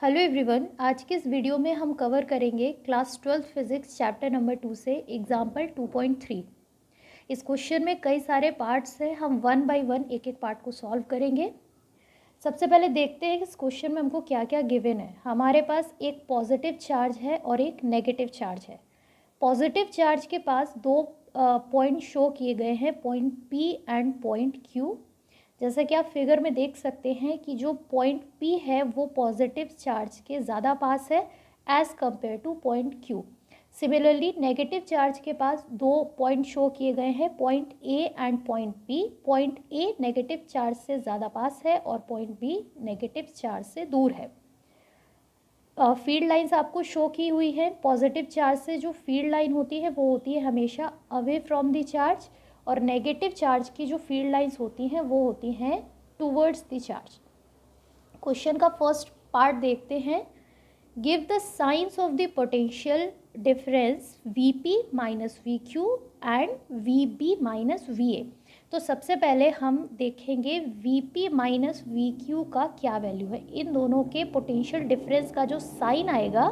Hello everyone, आज के इस वीडियो में हम कवर करेंगे क्लास 12 फिजिक्स चैप्टर नंबर 2 से एग्जाम्पल 2.3। इस क्वेश्चन में कई सारे पार्ट्स हैं, हम वन बाय वन एक एक पार्ट को सॉल्व करेंगे। सबसे पहले देखते हैं कि इस क्वेश्चन में हमको क्या क्या गिवन है। हमारे पास एक पॉजिटिव चार्ज है और एक नेगेटिव चार्ज है। पॉजिटिव चार्ज के पास दो पॉइंट शो किए गए हैं, point P and point Q। जैसा कि आप फिगर में देख सकते हैं कि जो पॉइंट P है वो पॉजिटिव चार्ज के ज़्यादा पास है as compare two point Q। Similarly negative charge के पास दो पॉइंट शो किए गए हैं, point A and point B। Point A negative charge से ज़्यादा पास है और पॉइंट B नेगेटिव चार्ज से दूर है। फील्ड लाइंस आपको शो की हुई है। पॉजिटिव चार्ज से जो फील्ड लाइन होती है वो होती है हमेशा अवे फ्रॉम द चार्ज, और नेगेटिव चार्ज की जो फील्ड लाइंस होती हैं वो होती हैं टूवर्ड्स द चार्ज। क्वेश्चन का फर्स्ट पार्ट देखते हैं। Give the science of the potential difference Vp minus VQ and VB minus VA। तो सबसे पहले हम देखेंगे Vp माइनस VQ का क्या वैल्यू है। इन दोनों के पोटेंशियल डिफरेंस का जो साइन आएगा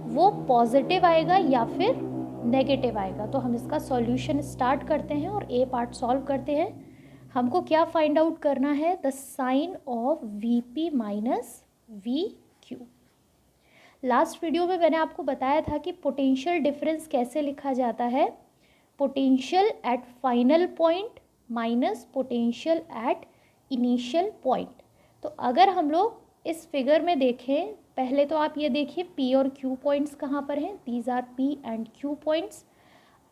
वो पॉजिटिव आएगा या फिर नेगेटिव आएगा। तो हम इसका सॉल्यूशन स्टार्ट करते हैं और ए पार्ट सॉल्व करते हैं। हमको क्या फाइंड आउट करना है? The sign of Vp minus VQ। Last video में मैंने आपको बताया था कि पोटेंशियल डिफरेंस कैसे लिखा जाता है। Potential at final point minus potential at initial point. तो अगर हम लोग इस फिगर में देखें, पहले तो आप ये देखिए P और Q पॉइंट्स कहाँ पर हैं। These are P and Q points.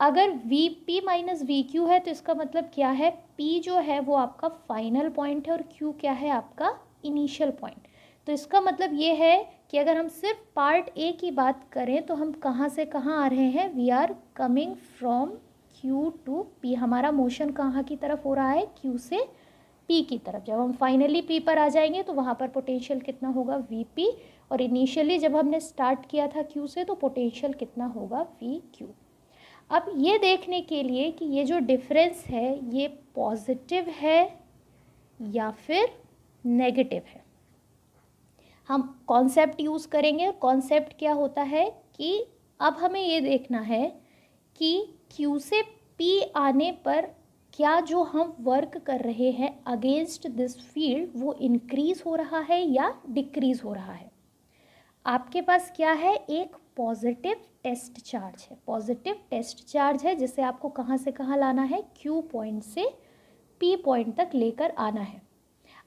अगर Vp माइनस VQ है तो इसका मतलब क्या है? P जो है वो आपका फाइनल पॉइंट है और Q क्या है? आपका इनिशियल पॉइंट। तो इसका मतलब ये है कि अगर हम सिर्फ पार्ट ए की बात करें तो हम कहाँ से कहाँ आ रहे हैं? We are coming from Q to P। हमारा मोशन कहाँ की तरफ हो रहा है? Q से P की तरफ। जब हम फाइनली P पर आ जाएंगे तो वहाँ पर पोटेंशियल कितना होगा? Vp। और इनिशियली जब हमने स्टार्ट किया था Q से तो पोटेंशियल कितना होगा? VQ। अब ये देखने के लिए कि ये जो डिफरेंस है ये पॉजिटिव है या फिर नेगेटिव है, हम कॉन्सेप्ट यूज़ करेंगे। कॉन्सेप्ट क्या होता है कि अब हमें ये देखना है कि Q से P आने पर क्या जो हम वर्क कर रहे हैं अगेंस्ट दिस फील्ड वो इंक्रीज हो रहा है या डिक्रीज हो रहा है। आपके पास क्या है? एक पॉजिटिव टेस्ट चार्ज है। पॉजिटिव टेस्ट चार्ज है जिसे आपको कहाँ से कहाँ लाना है? Q पॉइंट से P पॉइंट तक लेकर आना है।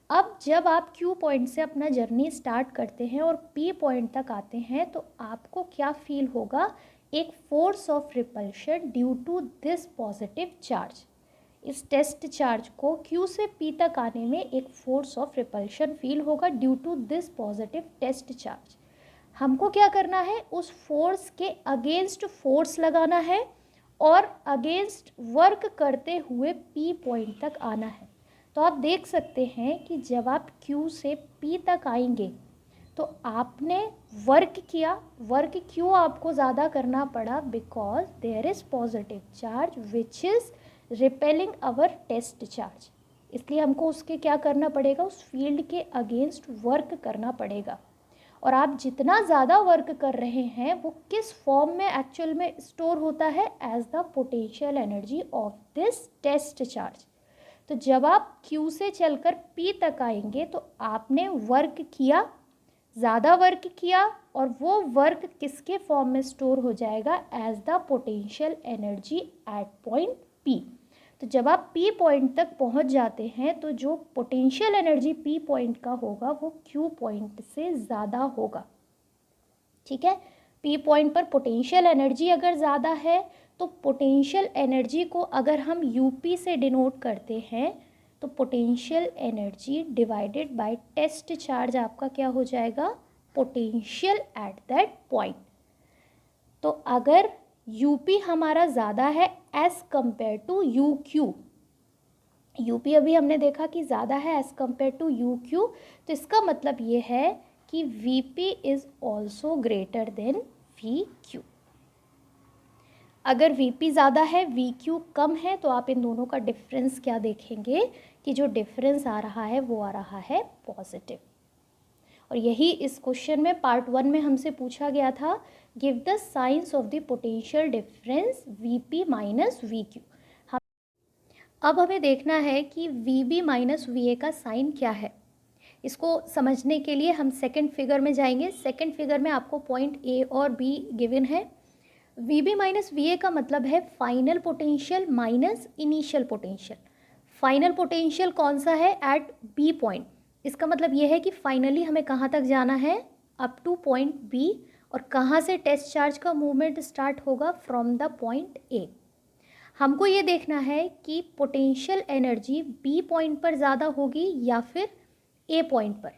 अब जब आप Q पॉइंट से अपना जर्नी स्टार्ट करते हैं और P पॉइंट तक आते हैं तो आपको क्या फील होगा? एक force of repulsion due to this positive charge. इस टेस्ट चार्ज को Q से P तक आने में एक फोर्स ऑफ रिपल्शन फील होगा due to this positive test charge. हमको क्या करना है? उस फोर्स के अगेंस्ट फोर्स लगाना है और अगेंस्ट वर्क करते हुए P पॉइंट तक आना है। तो आप देख सकते हैं कि जब आप Q से P तक आएंगे तो आपने वर्क किया। वर्क क्यों आपको ज़्यादा करना पड़ा? Because there is positive charge which is repelling our test charge. इसलिए हमको उसके क्या करना पड़ेगा? उस फील्ड के अगेंस्ट वर्क करना पड़ेगा। और आप जितना ज़्यादा वर्क कर रहे हैं वो किस फॉर्म में एक्चुअल में स्टोर होता है? As the potential energy of this test charge. तो जब आप Q से चलकर P तक आएंगे तो आपने वर्क किया, ज़्यादा वर्क किया, और वो वर्क किसके फॉर्म में स्टोर हो जाएगा? As the potential energy at point P। तो जब आप P पॉइंट तक पहुंच जाते हैं तो जो पोटेंशियल एनर्जी P पॉइंट का होगा वो Q पॉइंट से ज़्यादा होगा। ठीक है, P पॉइंट पर पोटेंशियल एनर्जी अगर ज़्यादा है तो पोटेंशियल एनर्जी को अगर हम UP से डिनोट करते हैं तो potential energy divided by test charge आपका क्या हो जाएगा? Potential at that point. तो अगर UP हमारा ज़्यादा है as compare to UQ, UP अभी हमने देखा कि ज़्यादा है एज़ कम्पेयर टू UQ, तो इसका मतलब ये है कि VP is also greater than VQ। अगर VP ज़्यादा है VQ कम है तो आप इन दोनों का डिफरेंस क्या देखेंगे कि जो डिफरेंस आ रहा है वो आ रहा है पॉजिटिव। और यही इस क्वेश्चन में पार्ट 1 में हमसे पूछा गया था, give the science of the potential difference Vp minus Vq। अब हमें देखना है कि Vb माइनस Va का साइन क्या है। इसको समझने के लिए हम सेकंड फिगर में जाएंगे। सेकंड फिगर में आपको पॉइंट A और B गिवन है। Vb माइनस Va का मतलब है final potential minus initial potential. Final potential कौन सा है? At B point. इसका मतलब ये है कि फाइनली हमें कहाँ तक जाना है? Up two point B। और कहाँ से टेस्ट चार्ज का मूवमेंट स्टार्ट होगा? From the point A। हमको ये देखना है कि पोटेंशियल एनर्जी B पॉइंट पर ज़्यादा होगी या फिर A पॉइंट पर।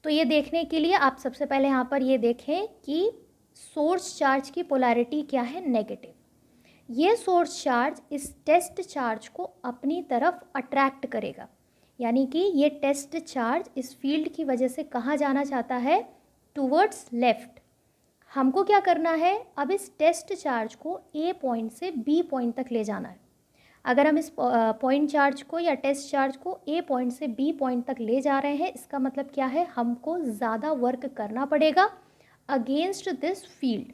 तो ये देखने के लिए आप सबसे पहले यहाँ पर ये देखें कि सोर्स चार्ज की पोलैरिटी क्या है? नेगेटिव। ये सोर्स चार्ज इस टेस्ट चार्ज को अपनी तरफ अट्रैक्ट करेगा, यानी कि ये टेस्ट चार्ज इस फील्ड की वजह से कहाँ जाना चाहता है? Towards left. हमको क्या करना है? अब इस टेस्ट चार्ज को A पॉइंट से B पॉइंट तक ले जाना है। अगर हम इस पॉइंट चार्ज को या टेस्ट चार्ज को A पॉइंट से B पॉइंट तक ले जा रहे हैं, इसका मतलब क्या है? हमको ज़्यादा वर्क करना पड़ेगा अगेंस्ट दिस फील्ड।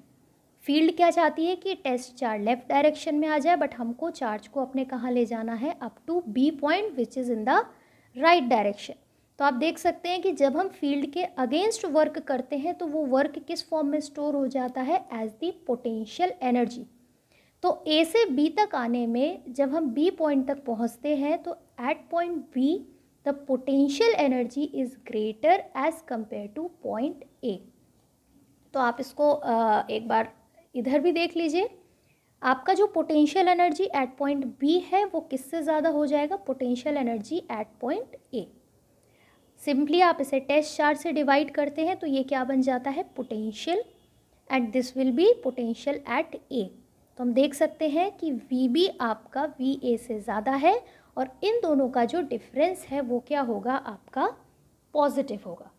फील्ड क्या चाहती है कि टेस्ट चार्ज लेफ्ट डायरेक्शन में आ जाए, बट हमको चार्ज को अपने कहाँ ले जाना है? Up to B point which is in the right direction. तो आप देख सकते हैं कि जब हम फील्ड के अगेंस्ट वर्क करते हैं तो वो वर्क किस फॉर्म में स्टोर हो जाता है? As the potential energy. तो A से B तक आने में जब हम B पॉइंट तक पहुंचते हैं तो at point B the potential energy is greater as compare to point A। तो आप इसको एक बार इधर भी देख लीजिए। आपका जो potential energy at point B है वो किससे ज़्यादा हो जाएगा? Potential energy at point A। Simply आप इसे टेस्ट चार्ज से डिवाइड करते हैं तो ये क्या बन जाता है? Potential, and this will be potential at A। तो हम देख सकते हैं कि Vb आपका Va से ज़्यादा है और इन दोनों का जो डिफरेंस है वो क्या होगा? आपका पॉजिटिव होगा।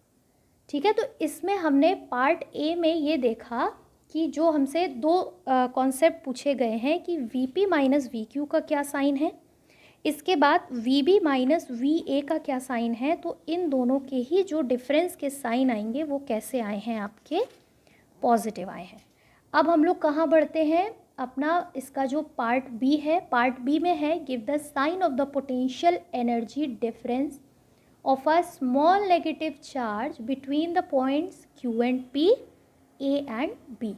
ठीक है, तो इसमें हमने पार्ट A में ये देखा कि जो हमसे दो कॉन्सेप्ट पूछे गए हैं कि Vp माइनस Vq का क्या साइन है, इसके बाद Vb माइनस Va का क्या साइन है। तो इन दोनों के ही जो डिफरेंस के साइन आएंगे वो कैसे आए हैं? आपके पॉजिटिव आए हैं। अब हम लोग कहाँ बढ़ते हैं? अपना इसका जो पार्ट B है, पार्ट B में है give the sign of the potential energy difference of a small negative charge between the points Q and P, A and B।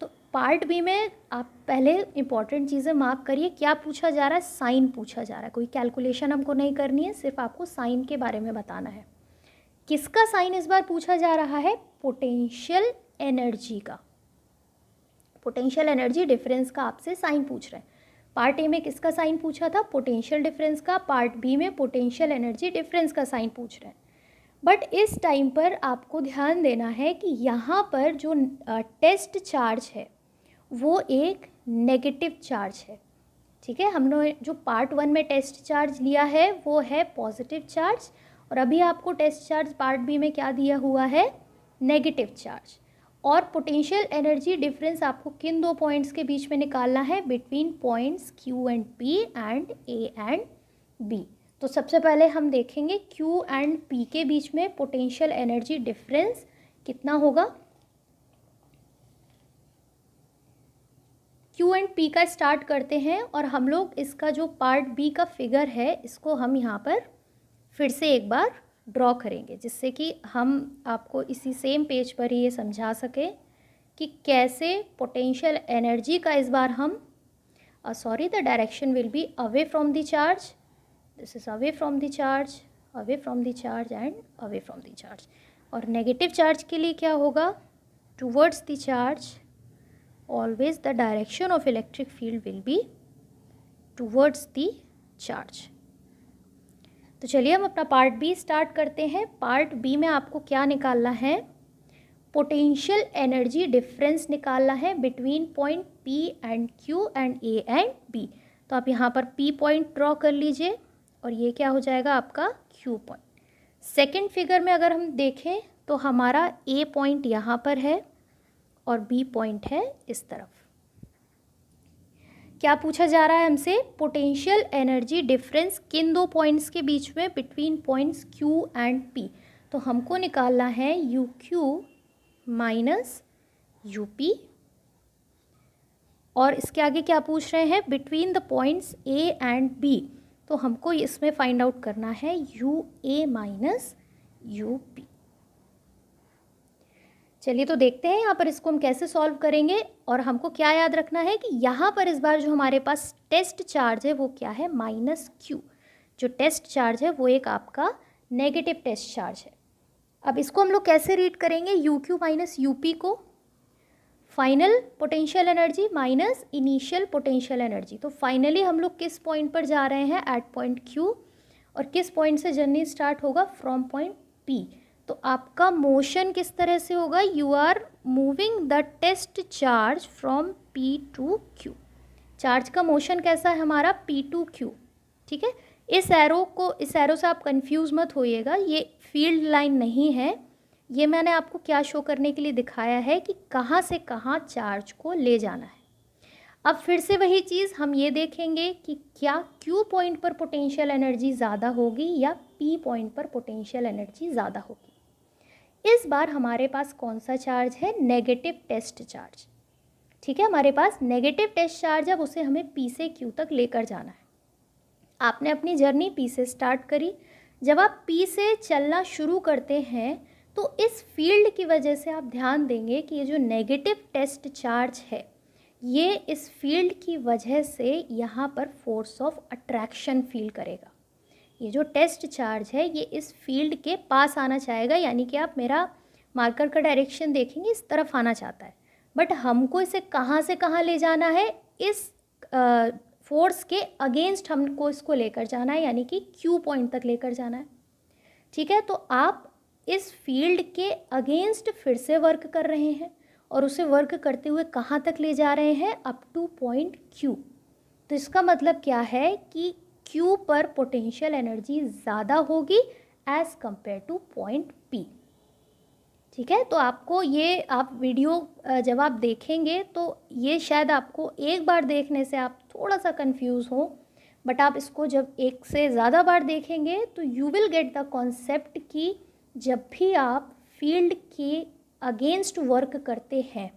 तो पार्ट B में आप पहले इंपॉर्टेंट चीज़ें मार्क करिए। क्या पूछा जा रहा है? साइन पूछा जा रहा है। कोई कैलकुलेशन हमको नहीं करनी है, सिर्फ आपको साइन के बारे में बताना है। किसका साइन इस बार पूछा जा रहा है? पोटेंशियल एनर्जी का। पोटेंशियल एनर्जी डिफरेंस का आपसे साइन पूछ रहे हैं। पार्ट ए में किसका साइन पूछा था? पोटेंशियल डिफरेंस का। पार्ट बी में पोटेंशियल एनर्जी डिफरेंस का साइन पूछ रहे हैं। बट इस टाइम पर आपको ध्यान देना है कि यहाँ पर जो टेस्ट चार्ज है वो एक नेगेटिव चार्ज है। ठीक है, हमने जो पार्ट 1 में टेस्ट चार्ज लिया है वो है पॉजिटिव चार्ज, और अभी आपको टेस्ट चार्ज पार्ट बी में क्या दिया हुआ है? Negative charge. और पोटेंशियल एनर्जी डिफरेंस आपको किन दो पॉइंट्स के बीच में निकालना है? Between points Q and P and A and B। तो सबसे पहले हम देखेंगे Q एंड P के बीच में पोटेंशियल एनर्जी डिफरेंस कितना होगा। Q एंड P का स्टार्ट करते हैं और हम लोग इसका जो पार्ट B का फिगर है इसको हम यहाँ पर फिर से एक बार ड्रॉ करेंगे, जिससे कि हम आपको इसी सेम पेज पर ही ये समझा सकें कि कैसे पोटेंशियल एनर्जी का इस बार हम sorry the direction will be away from the charge, this is away from the charge, away from the charge and away from the charge. और नेगेटिव चार्ज के लिए क्या होगा? Towards the charge, always the direction of electric field will be towards the charge. तो चलिए हम अपना part B start करते हैं। पार्ट बी में आपको क्या निकालना है? पोटेंशियल एनर्जी डिफरेंस निकालना है between point P and Q and A and B। तो आप यहाँ पर P पॉइंट ड्रॉ कर लीजिए और ये क्या हो जाएगा? आपका Q पॉइंट। सेकेंड फिगर में अगर हम देखें तो हमारा A पॉइंट यहाँ पर है और B पॉइंट है इस तरफ। क्या पूछा जा रहा है हमसे? पोटेंशियल एनर्जी डिफरेंस किन दो पॉइंट्स के बीच में? Between points Q and P। तो हमको निकालना है U Q minus U P, और इसके आगे क्या पूछ रहे हैं, between the points A and B, तो हमको इसमें फाइंड आउट करना है U A minus U P. चलिए तो देखते हैं यहाँ पर इसको हम कैसे सॉल्व करेंगे। और हमको क्या याद रखना है कि यहाँ पर इस बार जो हमारे पास टेस्ट चार्ज है वो क्या है, माइनस क्यू। जो टेस्ट चार्ज है वो एक आपका नेगेटिव टेस्ट चार्ज है। अब इसको हम लोग कैसे रीड करेंगे, U Q minus U P को final potential energy minus initial potential energy. तो फाइनली हम लोग किस पॉइंट पर जा रहे हैं, एट पॉइंट क्यू, और किस पॉइंट से जर्नी स्टार्ट होगा, फ्रॉम पॉइंट पी। तो आपका मोशन किस तरह से होगा, you are moving the test charge from P to Q. Charge का मोशन कैसा है हमारा, पी टू क्यू, ठीक है। इस एरो से आप कंफ्यूज मत होइएगा, ये फील्ड लाइन नहीं है, ये मैंने आपको क्या शो करने के लिए दिखाया है कि कहाँ से कहाँ चार्ज को ले जाना है। अब फिर से वही चीज़ हम ये देखेंगे कि क्या क्यू पॉइंट पर पोटेंशियल एनर्जी ज़्यादा होगी या पी पॉइंट पर पोटेंशियल एनर्जी ज़्यादा होगी। इस बार हमारे पास कौन सा चार्ज है, नेगेटिव टेस्ट चार्ज, ठीक है। हमारे पास नेगेटिव टेस्ट चार्ज है, अब उसे हमें पी से क्यू तक लेकर जाना है। आपने अपनी जर्नी पी से स्टार्ट करी, जब आप पी से चलना शुरू करते हैं तो इस फील्ड की वजह से आप ध्यान देंगे कि ये जो नेगेटिव टेस्ट चार्ज है, ये इस फील्ड की वजह से यहाँ पर फोर्स ऑफ अट्रैक्शन फील करेगा। ये जो टेस्ट चार्ज है ये इस फील्ड के पास आना चाहेगा, यानी कि आप मेरा मार्कर का डायरेक्शन देखेंगे इस तरफ आना चाहता है, बट हमको इसे कहाँ से कहाँ ले जाना है, इस फोर्स के अगेंस्ट हमको इसको लेकर जाना है, यानी कि क्यू पॉइंट तक लेकर जाना है, ठीक है। तो आप इस फील्ड के अगेंस्ट फिर से वर्क कर रहे हैं और उसे वर्क करते हुए कहाँ तक ले जा रहे हैं, अप टू पॉइंट क्यू। तो इसका मतलब क्या है कि क्यू पर पोटेंशियल एनर्जी ज़्यादा होगी as compare to point P, ठीक है। तो आपको ये, आप वीडियो जब आप देखेंगे तो ये शायद आपको एक बार देखने से आप थोड़ा सा कंफ्यूज हो, बट आप इसको जब एक से ज़्यादा बार देखेंगे तो you will get the concept कि जब भी आप फील्ड के अगेंस्ट वर्क करते हैं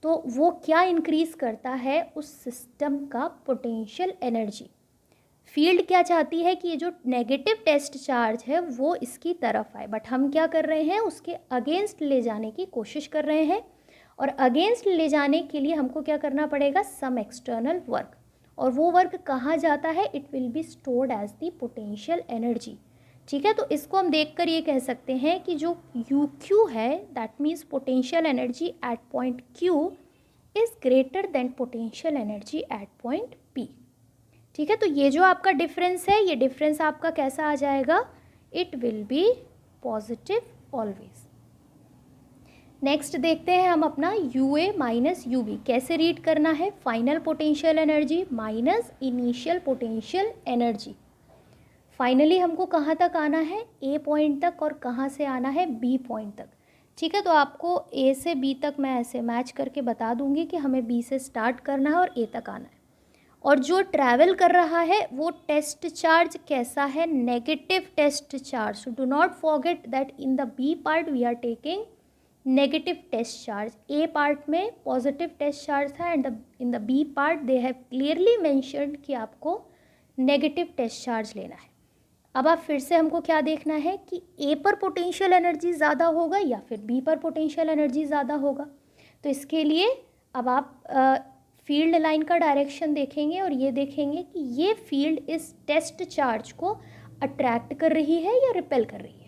तो वो क्या इंक्रीज़ करता है, उस सिस्टम का पोटेंशियल एनर्जी। फील्ड क्या चाहती है कि ये जो नेगेटिव टेस्ट चार्ज है वो इसकी तरफ आए, बट हम क्या कर रहे हैं, उसके अगेंस्ट ले जाने की कोशिश कर रहे हैं। और अगेंस्ट ले जाने के लिए हमको क्या करना पड़ेगा, सम एक्सटर्नल वर्क, और वो वर्क कहाँ जाता है, it will be stored as the potential energy, ठीक है। तो इसको हम देखकर ये कह सकते हैं कि जो यू क्यू है, that means potential energy at point Q is greater then potential energy at point P, ठीक है। तो ये जो आपका डिफरेंस है, ये डिफरेंस आपका कैसा आ जाएगा, it will be positive always. Next देखते हैं हम अपना U A minus U B कैसे रीड करना है, final potential energy minus initial potential energy. Finally हमको कहाँ तक आना है, ए पॉइंट तक, और कहाँ से आना है, बी पॉइंट तक, ठीक है। तो आपको ए से बी तक मैं ऐसे मैच करके बता दूंगी कि हमें बी से स्टार्ट करना है और ए तक आना है। और जो ट्रैवल कर रहा है वो टेस्ट चार्ज कैसा है, negative test charge. Do not forget that in the B part we are taking negative test charge, A part में पॉजिटिव टेस्ट चार्ज था, and in the B part they have clearly mentioned कि आपको negative test charge लेना है। अब आप फिर से हमको क्या देखना है कि ए पर पोटेंशियल एनर्जी ज़्यादा होगा या फिर बी पर पोटेंशियल एनर्जी ज़्यादा होगा। तो इसके लिए अब आप फील्ड लाइन का डायरेक्शन देखेंगे और ये देखेंगे कि ये फील्ड इस टेस्ट चार्ज को अट्रैक्ट कर रही है या रिपेल कर रही है।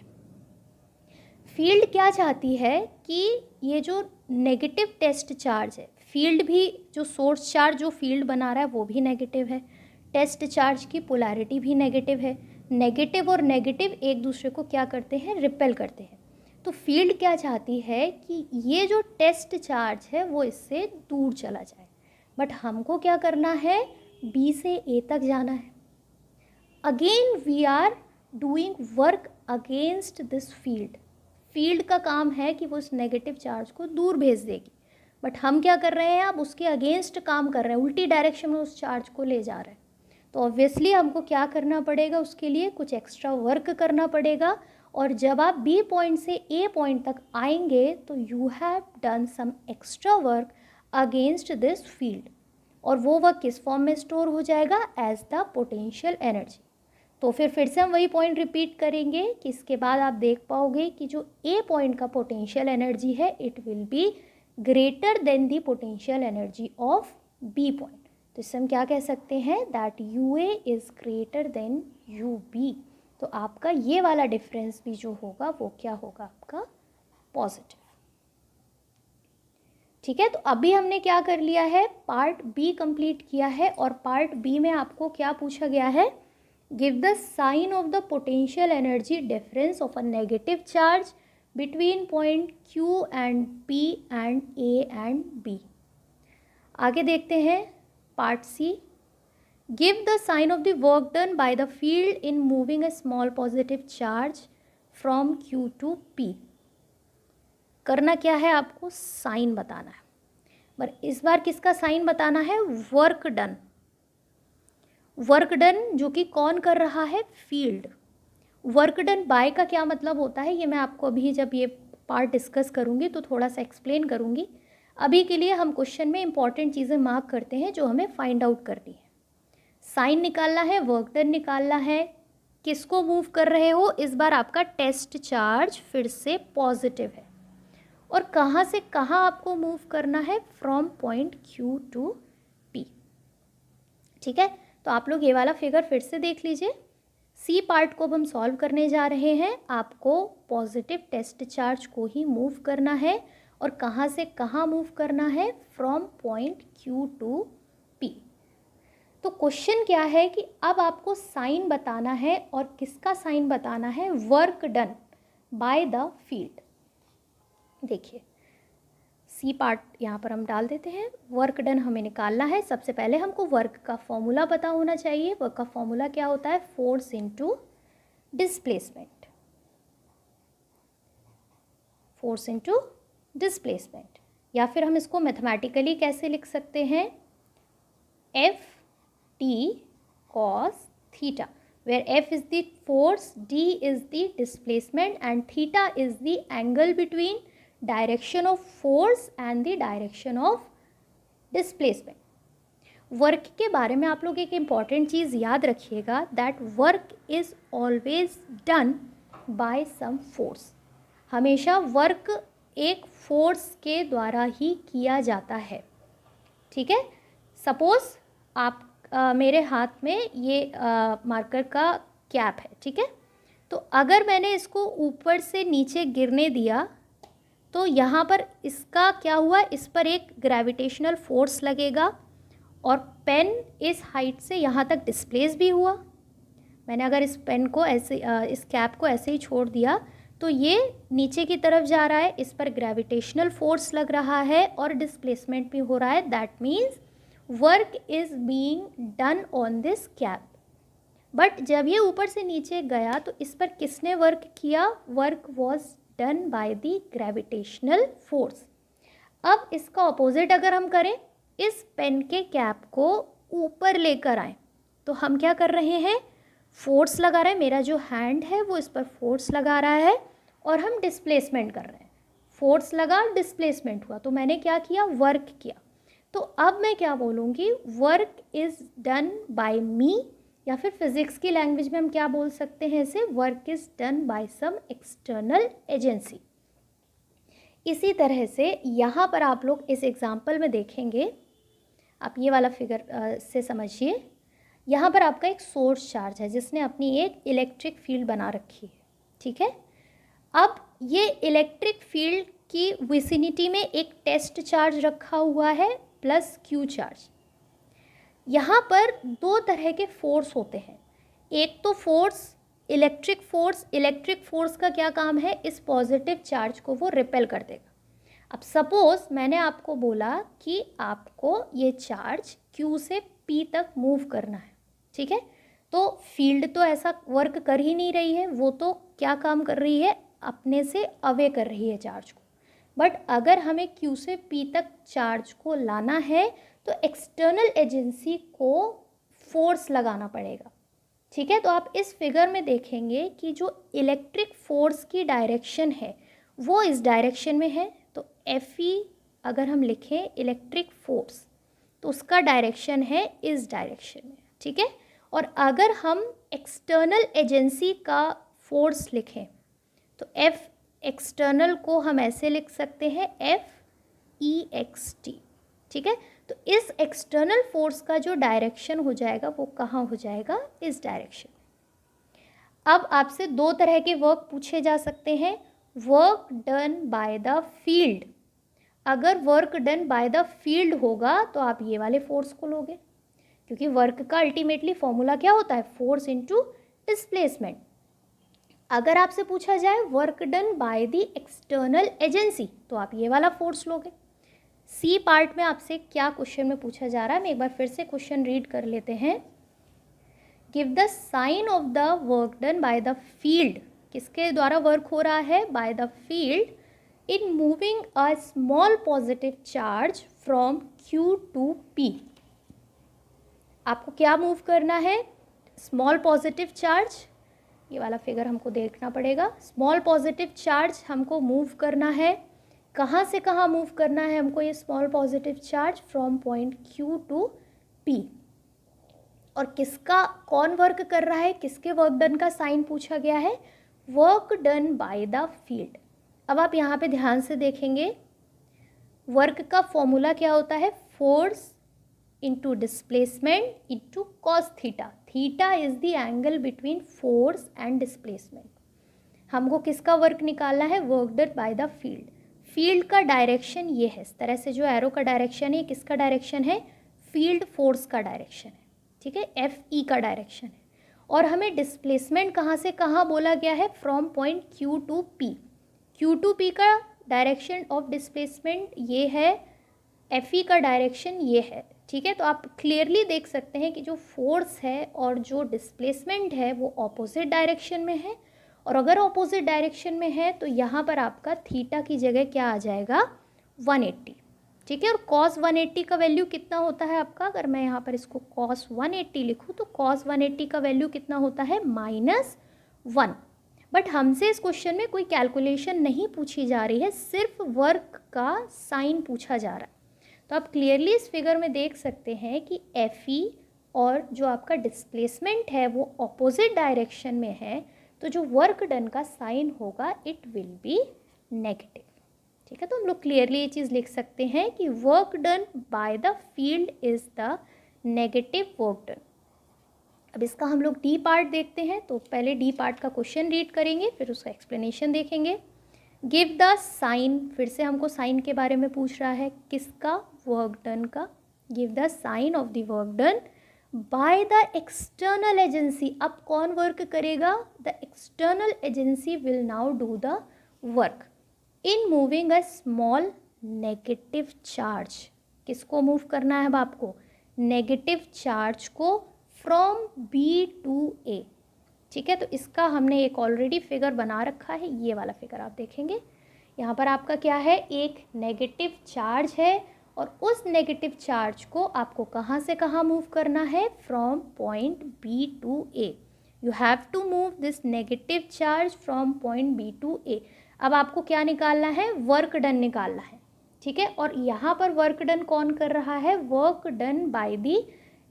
फील्ड क्या चाहती है कि ये जो नेगेटिव टेस्ट चार्ज है, फील्ड भी जो सोर्स चार्ज जो फील्ड बना रहा है वो भी नेगेटिव है, टेस्ट चार्ज की पोलैरिटी भी नेगेटिव है। नेगेटिव और नेगेटिव एक दूसरे को क्या करते हैं, रिपेल करते हैं। तो फील्ड क्या चाहती है कि ये जो टेस्ट चार्ज है वो इससे दूर चला जाए, बट हमको क्या करना है, बी से ए तक जाना है। Again we are doing work against this field. Field का काम है कि वो उस नेगेटिव चार्ज को दूर भेज देगी, बट हम क्या कर रहे हैं, अब उसके अगेंस्ट काम कर रहे हैं, उल्टी डायरेक्शन में उस चार्ज को ले जा रहे हैं। तो ऑब्वियसली हमको क्या करना पड़ेगा, उसके लिए कुछ एक्स्ट्रा वर्क करना पड़ेगा, और जब आप बी पॉइंट से ए पॉइंट तक आएंगे तो you have done some extra work against this field, और वो वर्क किस फॉर्म में स्टोर हो जाएगा? As the potential energy. तो फिर से हम वही पॉइंट रिपीट करेंगे कि इसके बाद आप देख पाओगे कि जो ए पॉइंट का पोटेंशियल एनर्जी है it will be greater than the potential energy of B point. तो इससे हम क्या कह सकते हैं? That U A is greater than U B. तो आपका ये वाला डिफरेंस भी जो होगा वो क्या होगा? आपका पॉजिटिव। ठीक है, तो अभी हमने क्या कर लिया है? पार्ट बी कंप्लीट किया है, और पार्ट बी में आपको क्या पूछा गया है? Give the sign of the potential energy difference of a negative charge between point Q and P and A and B. आगे देखते हैं part C. Give the sign of the work done by the field in moving a small positive charge from Q to P. करना क्या है? आपको sign बताना है, पर इस बार किसका साइन बताना है? Work done. वर्क डन जो कि कौन कर रहा है? फील्ड। वर्क डन बाय का क्या मतलब होता है ये मैं आपको अभी जब ये पार्ट डिस्कस करूँगी तो थोड़ा सा एक्सप्लेन करूँगी। अभी के लिए हम क्वेश्चन में इंपॉर्टेंट चीज़ें मार्क करते हैं जो हमें फाइंड आउट करनी है। साइन निकालना है, वर्क डन निकालना है, किसको मूव कर रहे हो? इस बार आपका टेस्ट चार्ज फिर से पॉजिटिव है, और कहाँ से कहाँ आपको मूव करना है? From point Q to P. ठीक है, तो आप लोग ये वाला फिगर फिर से देख लीजिए। सी पार्ट को अब हम सॉल्व करने जा रहे हैं। आपको पॉजिटिव टेस्ट चार्ज को ही मूव करना है, और कहाँ से कहाँ मूव करना है? From point Q to P. तो क्वेश्चन क्या है कि अब आपको साइन बताना है, और किसका साइन बताना है? Work done by the field. देखिए सी पार्ट यहाँ पर हम डाल देते हैं। वर्क डन हमें निकालना है। सबसे पहले हमको वर्क का फॉर्मूला पता होना चाहिए। वर्क का फॉर्मूला क्या होता है? Force into displacement. Force into displacement, या फिर हम इसको मैथमेटिकली कैसे लिख सकते हैं? F T cos theta, where F is the force, D is the displacement and theta is the angle between direction of force and the direction of displacement. Work के बारे में आप लोग एक इम्पॉर्टेंट चीज़ याद रखिएगा, that work is always done by some force. हमेशा वर्क एक फोर्स के द्वारा ही किया जाता है। ठीक है, सपोज आप मेरे हाथ में ये मार्कर का कैप है। ठीक है, तो अगर मैंने इसको ऊपर से नीचे गिरने दिया तो यहाँ पर इसका क्या हुआ? इस पर एक ग्रेविटेशनल फोर्स लगेगा, और पेन इस हाइट से यहाँ तक डिस्प्लेस भी हुआ। मैंने अगर इस पेन को ऐसे इस कैप को ऐसे ही छोड़ दिया तो ये नीचे की तरफ जा रहा है, इस पर ग्रेविटेशनल फोर्स लग रहा है और डिस्प्लेसमेंट भी हो रहा है। That means work is being done on this cap. But जब ये ऊपर से नीचे गया तो इस पर किसने वर्क किया? Work was done by the gravitational force. अब इसका ऑपोजिट अगर हम करें, इस पेन के कैप को ऊपर लेकर आए तो हम क्या कर रहे हैं? फोर्स लगा रहे हैं। मेरा जो हैंड है वो इस पर फोर्स लगा रहा है और हम डिस्प्लेसमेंट कर रहे हैं। फोर्स लगा, डिस्प्लेसमेंट हुआ, तो मैंने क्या किया? वर्क किया। तो अब मैं क्या बोलूँगी? वर्क इज़ डन बाय मी, या फिर फिज़िक्स की लैंग्वेज में हम क्या बोल सकते हैं इसे? Work is done by some external agency. इसी तरह से यहाँ पर आप लोग इस एग्जाम्पल में देखेंगे, आप ये वाला फिगर से समझिए। यहाँ पर आपका एक सोर्स चार्ज है जिसने अपनी एक इलेक्ट्रिक फील्ड बना रखी है। ठीक है, अब ये इलेक्ट्रिक फील्ड की विसिनिटी में एक टेस्ट चार्ज रखा हुआ है प्लस क्यू चार्ज। यहाँ पर दो तरह के फोर्स होते हैं। एक तो force electric force. Electric force का क्या काम है? इस पॉजिटिव चार्ज को वो रिपेल कर देगा। अब सपोज मैंने आपको बोला कि आपको ये चार्ज Q से P तक मूव करना है। ठीक है, तो फील्ड तो ऐसा वर्क कर ही नहीं रही है, वो तो क्या काम कर रही है? अपने से अवे कर रही है चार्ज को। बट अगर हमें Q से P तक चार्ज को लाना है तो एक्सटर्नल एजेंसी को फोर्स लगाना पड़ेगा। ठीक है, तो आप इस फिगर में देखेंगे कि जो इलेक्ट्रिक फोर्स की डायरेक्शन है वो इस डायरेक्शन में है। तो Fe अगर हम लिखें इलेक्ट्रिक फोर्स तो उसका डायरेक्शन है इस डायरेक्शन में, ठीक है। और अगर हम एक्सटर्नल एजेंसी का फोर्स लिखें तो F एक्सटर्नल को हम ऐसे लिख सकते हैं FEXT, ठीक है। तो इस एक्सटर्नल फोर्स का जो डायरेक्शन हो जाएगा वो कहाँ हो जाएगा, इस डायरेक्शन। अब आपसे दो तरह के वर्क पूछे जा सकते हैं, work done by the field. अगर work done by the field होगा तो आप ये वाले फोर्स को लोगे, क्योंकि वर्क का अल्टीमेटली फॉर्मूला क्या होता है, फोर्स इनटू डिस्प्लेसमेंट। अगर आपसे पूछा जाए work done by the external agency तो आप ये वाला फोर्स लोगे। सी पार्ट में आपसे क्या क्वेश्चन में पूछा जा रहा है, मैं एक बार फिर से क्वेश्चन रीड कर लेते हैं। Give the sign of the work done by the field, किसके द्वारा वर्क हो रहा है, by the field in moving a small positive charge from Q to P। आपको क्या मूव करना है, स्मॉल पॉजिटिव चार्ज, ये वाला फिगर हमको देखना पड़ेगा। स्मॉल पॉजिटिव चार्ज हमको मूव करना है, कहाँ से कहाँ मूव करना है हमको ये small positive charge, from point Q to P। और किसका, कौन वर्क कर रहा है, किसके वर्क डन का साइन पूछा गया है, work done by the field. अब आप यहाँ पे ध्यान से देखेंगे वर्क का फॉर्मूला क्या होता है, force into displacement into cos theta. Theta is the angle between force and displacement. हमको किसका वर्क निकालना है, work done by the field. Field का डायरेक्शन ये है, इस तरह से जो एरो का डायरेक्शन है किसका डायरेक्शन है, फील्ड फोर्स का डायरेक्शन है, ठीक है, FE का डायरेक्शन है। और हमें डिस्प्लेसमेंट कहाँ से कहाँ बोला गया है, from point Q to P। Q to P का डायरेक्शन ऑफ डिस्प्लेसमेंट ये है, FE का डायरेक्शन ये है, ठीक है। तो आप क्लियरली देख सकते हैं कि जो फोर्स है और जो डिस्प्लेसमेंट है वो ऑपोजिट डायरेक्शन में है। और अगर ऑपोजिट डायरेक्शन में है तो यहाँ पर आपका थीटा की जगह क्या आ जाएगा, 180, ठीक है। और cos 180 का वैल्यू कितना होता है आपका, अगर मैं यहाँ पर इसको cos 180 लिखूँ तो cos 180 का वैल्यू कितना होता है, -1। बट हमसे इस क्वेश्चन में कोई कैलकुलेशन नहीं पूछी जा रही है, सिर्फ वर्क का साइन पूछा जा रहा है। तो आप क्लियरली इस फिगर में देख सकते हैं कि FE और जो आपका डिस्प्लेसमेंट है वो ऑपोजिट डायरेक्शन में है, तो जो वर्क डन का साइन होगा इट विल बी नेगेटिव, ठीक है। तो हम लोग क्लियरली ये चीज़ लिख सकते हैं कि work done by the field is the negative work done. अब इसका हम लोग डी पार्ट देखते हैं, तो पहले डी पार्ट का क्वेश्चन रीड करेंगे फिर उसका एक्सप्लेनेशन देखेंगे। गिव द साइन, फिर से हमको साइन के बारे में पूछ रहा है, किसका, वर्क डन का। Give the sign of the work done by the external agency. अब कौन वर्क करेगा, the external agency will now do the work in moving a small negative charge. किसको मूव करना है अब आपको, नेगेटिव चार्ज को, फ्रॉम B टू A, ठीक है। तो इसका हमने एक ऑलरेडी फिगर बना रखा है, ये वाला फिगर आप देखेंगे। यहाँ पर आपका क्या है, एक नेगेटिव चार्ज है और उस नेगेटिव चार्ज को आपको कहाँ से कहाँ मूव करना है, from point B to A। You have to move this negative charge from point B to A। अब आपको क्या निकालना है, वर्क डन निकालना है, ठीक है। और यहाँ पर वर्क डन कौन कर रहा है, work done by the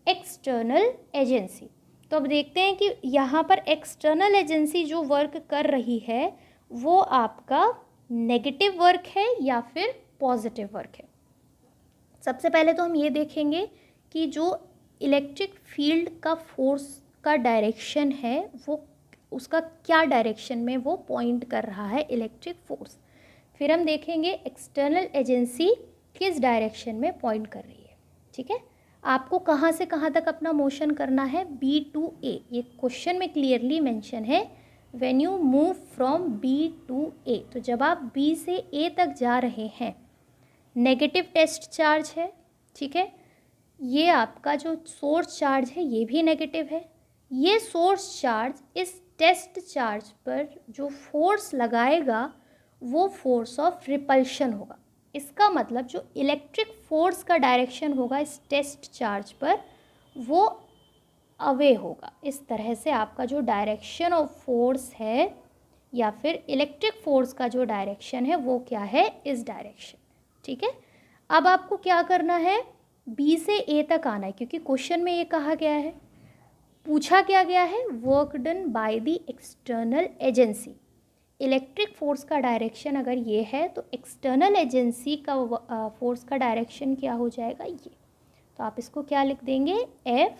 external agency. तो अब देखते हैं कि यहाँ पर एक्सटर्नल एजेंसी जो वर्क कर रही है वो आपका नेगेटिव वर्क है या फिर पॉजिटिव वर्क है। सबसे पहले तो हम ये देखेंगे कि जो इलेक्ट्रिक फील्ड का फोर्स का डायरेक्शन है वो उसका क्या डायरेक्शन में वो पॉइंट कर रहा है इलेक्ट्रिक फोर्स। फिर हम देखेंगे एक्सटर्नल एजेंसी किस डायरेक्शन में पॉइंट कर रही है, ठीक है। आपको कहाँ से कहाँ तक अपना मोशन करना है, B टू A। ये क्वेश्चन में क्लियरली मेंशन है, when you move from B to A। तो जब आप B से A तक जा रहे हैं, नेगेटिव टेस्ट चार्ज है, ठीक है। ये आपका जो सोर्स चार्ज है ये भी नेगेटिव है। ये सोर्स चार्ज इस टेस्ट चार्ज पर जो फोर्स लगाएगा वो फोर्स ऑफ रिपल्शन होगा। इसका मतलब जो इलेक्ट्रिक फोर्स का डायरेक्शन होगा इस टेस्ट चार्ज पर वो अवे होगा। इस तरह से आपका जो डायरेक्शन ऑफ फोर्स है या फिर इलेक्ट्रिक फोर्स का जो डायरेक्शन है वो क्या है, इस डायरेक्शन। ठीक है, अब आपको क्या करना है, बी से ए तक आना है, क्योंकि क्वेश्चन में ये कहा गया है, पूछा क्या गया है, work done by the external agency. Electric force का डायरेक्शन अगर ये है तो एक्सटर्नल एजेंसी का फोर्स का डायरेक्शन क्या हो जाएगा, ये। तो आप इसको क्या लिख देंगे, F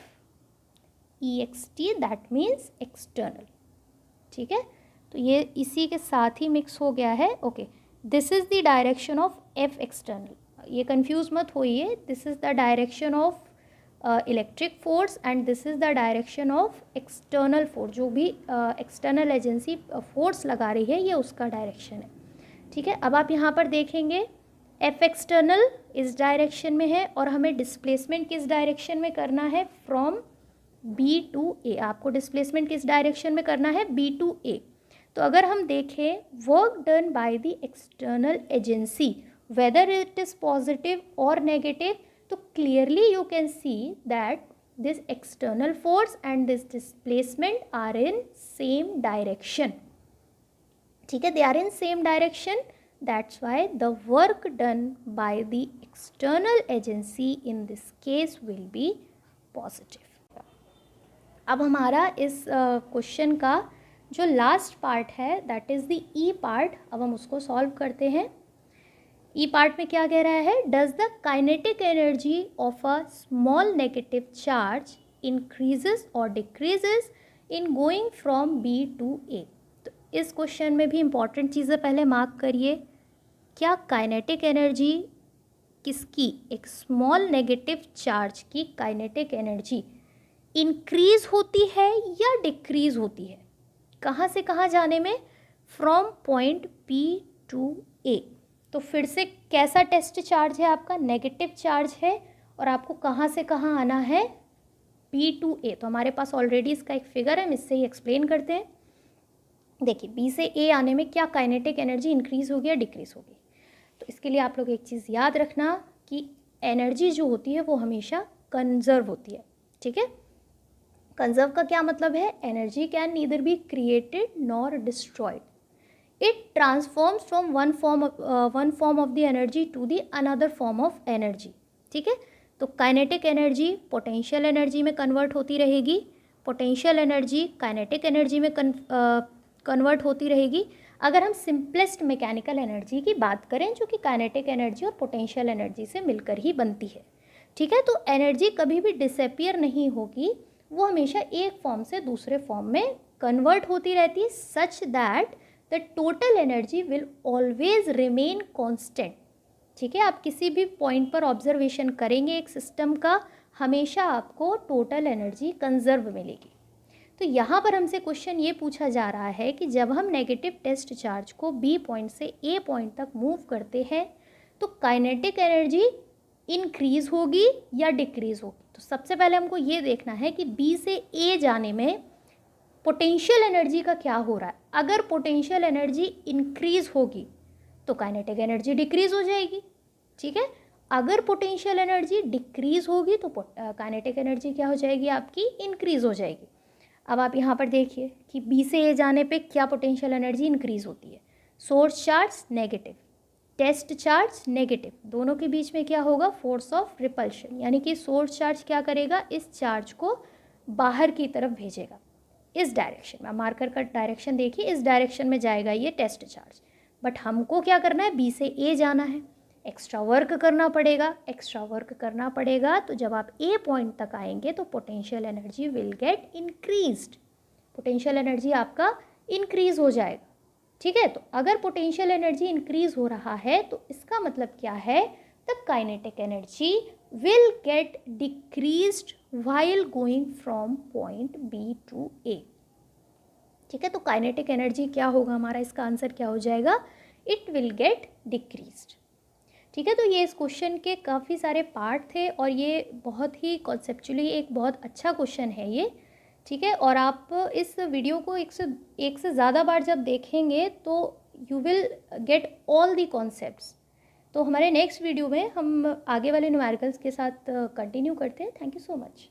E x T, that means external. ठीक है, तो ये इसी के साथ ही मिक्स हो गया है। Okay, this is the direction of F external, ये कंफ्यूज मत होइए, this is the direction of electric force and this is the direction of external force, जो भी एक्सटर्नल एजेंसी फोर्स लगा रही है ये उसका डायरेक्शन है। ठीक है, अब आप यहाँ पर देखेंगे एफ एक्सटर्नल इस डायरेक्शन में है और हमें डिस्प्लेसमेंट किस डायरेक्शन में करना है, फ्रॉम बी टू ए। आपको डिस्प्लेसमेंट किस डायरेक्शन में करना है, बी टू ए। तो अगर हम देखें work done by the external agency whether it is positive और नेगेटिव, तो clearly you can see that this external force and this displacement are in same direction. ठीक है, they are in same direction, that's why the work done by the external agency in this case will be positive. अब हमारा इस question का जो last part है that is the E part, अब हम उसको सॉल्व करते हैं। ई पार्ट में क्या कह रहा है, does the kinetic energy of a small negative charge increases और decreases in going from B to A. तो इस क्वेश्चन में भी इंपॉर्टेंट चीज़ें पहले मार्क करिए, क्या काइनेटिक एनर्जी किसकी, एक स्मॉल नेगेटिव चार्ज की काइनेटिक एनर्जी इंक्रीज होती है या डिक्रीज होती है, कहाँ से कहाँ जाने में, from point P to A. तो फिर से कैसा टेस्ट चार्ज है आपका, नेगेटिव चार्ज है और आपको कहाँ से कहाँ आना है, बी टू ए। तो हमारे पास ऑलरेडी इसका एक फिगर है, हम इससे ही एक्सप्लेन करते हैं। देखिए बी से ए आने में क्या काइनेटिक एनर्जी इंक्रीज होगी या डिक्रीज होगी। तो इसके लिए आप लोग एक चीज़ याद रखना कि एनर्जी जो होती है वो हमेशा कंजर्व होती है। ठीक है, कंजर्व का क्या मतलब है, energy can neither be created nor destroyed, it transforms from one form of the energy to the another form of energy. ठीक है, तो काइनेटिक एनर्जी पोटेंशियल एनर्जी में कन्वर्ट होती रहेगी, पोटेंशियल एनर्जी काइनेटिक एनर्जी में कन्वर्ट होती रहेगी। अगर हम सिंपलेस्ट मैकेनिकल एनर्जी की बात करें जो कि काइनेटिक एनर्जी और पोटेंशियल एनर्जी से मिलकर ही बनती है। ठीक है, तो एनर्जी कभी भी डिसअपियर नहीं होगी, वो हमेशा एक फॉर्म से दूसरे फॉर्म में कन्वर्ट होती रहती है, such that the total energy will always remain constant. ठीक है, आप किसी भी पॉइंट पर ऑब्जर्वेशन करेंगे एक सिस्टम का, हमेशा आपको टोटल एनर्जी कंजर्व मिलेगी। तो यहाँ पर हमसे क्वेश्चन ये पूछा जा रहा है कि जब हम नेगेटिव टेस्ट चार्ज को बी पॉइंट से ए पॉइंट तक मूव करते हैं तो काइनेटिक एनर्जी इंक्रीज होगी या डिक्रीज होगी। तो सबसे पहले हमको ये देखना है कि बी से ए जाने में पोटेंशियल एनर्जी का क्या हो रहा है। अगर पोटेंशियल एनर्जी इंक्रीज होगी तो काइनेटिक एनर्जी डिक्रीज हो जाएगी। ठीक है, अगर पोटेंशियल एनर्जी डिक्रीज होगी तो काइनेटिक एनर्जी क्या हो जाएगी आपकी, इंक्रीज हो जाएगी। अब आप यहाँ पर देखिए कि बी से ए जाने पे क्या पोटेंशियल एनर्जी इंक्रीज होती है, source charge negative, test charge negative, दोनों के बीच में क्या होगा, फोर्स ऑफ रिपल्शन, यानी कि सोर्स चार्ज क्या करेगा, इस चार्ज को बाहर की तरफ भेजेगा इस डायरेक्शन में। मार्कर का डायरेक्शन देखिए, इस डायरेक्शन में जाएगा ये टेस्ट चार्ज, बट हमको क्या करना है, बी से ए जाना है, एक्स्ट्रा वर्क करना पड़ेगा। एक्स्ट्रा वर्क करना पड़ेगा तो जब आप ए पॉइंट तक आएंगे तो potential energy will gate increased, potential energy आपका इंक्रीज हो जाएगा। ठीक है, तो अगर पोटेंशियल एनर्जी इंक्रीज हो रहा है तो इसका मतलब क्या है, the kinetic energy will get decreased while going from point B to A. ठीक है, तो काइनेटिक एनर्जी क्या होगा हमारा, इसका आंसर क्या हो जाएगा, इट विल गेट डिक्रीज्ड। ठीक है, तो ये इस क्वेश्चन के काफ़ी सारे पार्ट थे और ये बहुत ही कॉन्सेप्चुअली एक बहुत अच्छा क्वेश्चन है ये। ठीक है, और आप इस वीडियो को एक से ज़्यादा बार जब देखेंगे तो you will get all the concepts. तो हमारे नेक्स्ट वीडियो में हम आगे वाले न्यूमेरिकल्स के साथ कंटिन्यू करते हैं। Thank you so much.